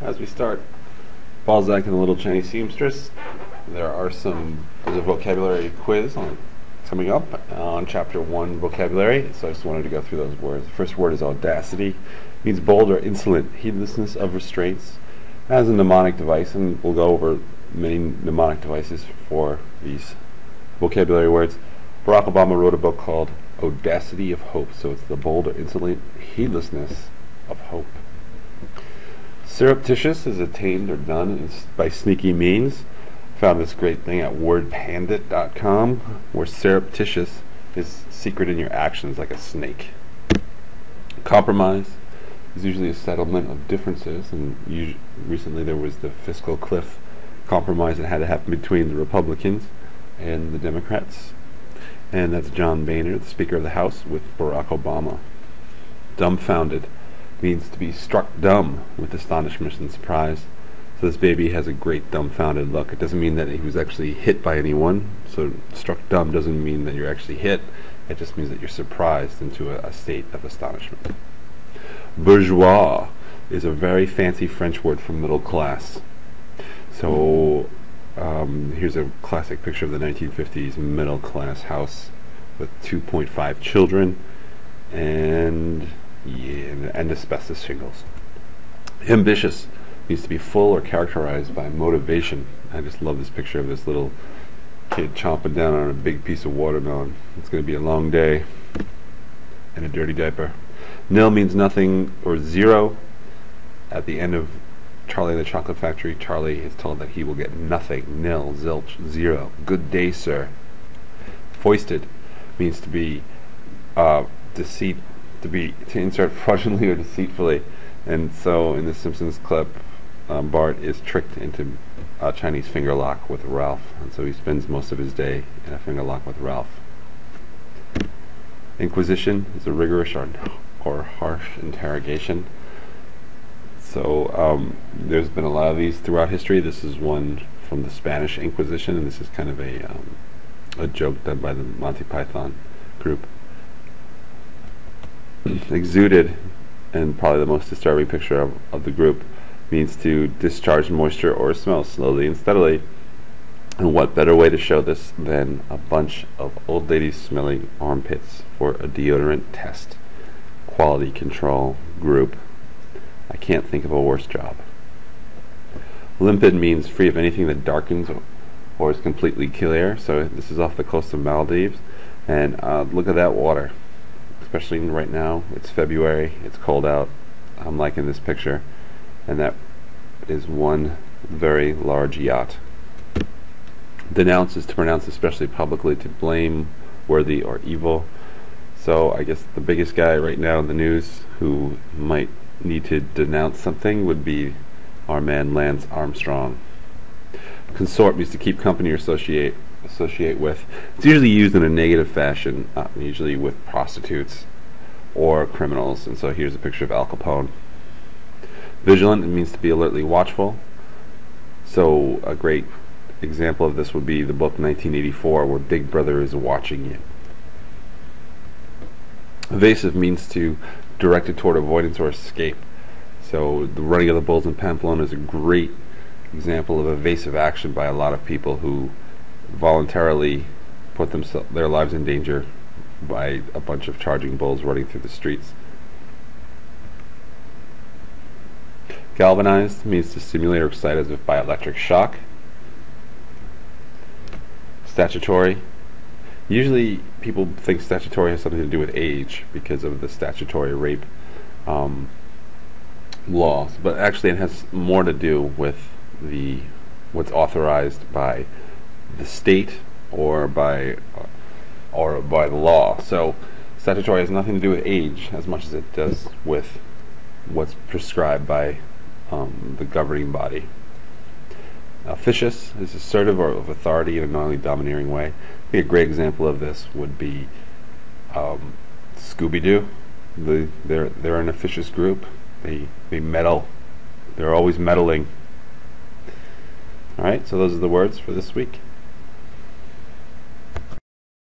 as we start Balzac and the Little Chinese Seamstress, there's a vocabulary quiz coming up on Chapter 1 vocabulary, so I just wanted to go through those words. The first word is audacity. Means bold or insolent, heedlessness of restraints. As a mnemonic device, and we'll go over many mnemonic devices for these vocabulary words. Barack Obama wrote a book called Audacity of Hope, so it's the bold or insolent heedlessness of hope. Surreptitious is attained or done by sneaky means. Found this great thing at wordpandit.com, where surreptitious is secret in your actions like a snake. Compromise is usually a settlement of differences, and recently there was the fiscal cliff compromise that had to happen between the Republicans and the Democrats, and that's John Boehner, the Speaker of the House, with Barack Obama. Dumbfounded means to be struck dumb with astonishment and surprise. So this baby has a great dumbfounded look. It doesn't mean that he was actually hit by anyone. So struck dumb doesn't mean that you're actually hit. It just means that you're surprised into a state of astonishment. Bourgeois is a very fancy French word for middle class. So here's a classic picture of the 1950s middle class house with 2.5 children and asbestos shingles. Ambitious means to be full or characterized by motivation. I just love this picture of this little kid chomping down on a big piece of watermelon. It's going to be a long day and a dirty diaper. Nil means nothing or zero. At the end of Charlie and the Chocolate Factory, Charlie is told that he will get nothing. Nil, zilch, zero. Good day, sir. Foisted means to be to insert fraudulently or deceitfully. And so in the Simpsons clip, Bart is tricked into a Chinese finger lock with Ralph, and so he spends most of his day in a finger lock with Ralph. Inquisition is a rigorous or harsh interrogation. So there's been a lot of these throughout history. This is one from the Spanish Inquisition, and this is kind of a joke done by the Monty Python group. Exuded, and probably the most disturbing picture of the group, means to discharge moisture or smell slowly and steadily. And what better way to show this than a bunch of old ladies smelling armpits for a deodorant test? Quality control group. I can't think of a worse job. Limpid means free of anything that darkens or is completely clear. So this is off the coast of Maldives, and look at that water. Especially right now, it's February, it's cold out. I'm liking this picture, and that is one very large yacht. Denounce is to pronounce especially publicly, to blame worthy or evil. So I guess the biggest guy right now in the news who might need to denounce something would be our man Lance Armstrong. Consort means to keep company or associate with. It's usually used in a negative fashion, usually with prostitutes or criminals, and so here's a picture of Al Capone. Vigilant, it means to be alertly watchful. So a great example of this would be the book 1984, where Big Brother is watching you. Evasive means to directed toward avoidance or escape. So the running of the bulls in Pamplona is a great example of evasive action by a lot of people who voluntarily put their lives in danger by a bunch of charging bulls running through the streets. Galvanized means to stimulate or excite as if by electric shock. Statutory. Usually people think statutory has something to do with age because of the statutory rape laws, but actually it has more to do with what's authorized by the state or by the law. So statutory has nothing to do with age as much as it does with what's prescribed by the governing body. Officious is assertive or of authority in a non-domineering way. I think a great example of this would be Scooby-Doo. They're an officious group. They meddle. They're always meddling. All right, so those are the words for this week.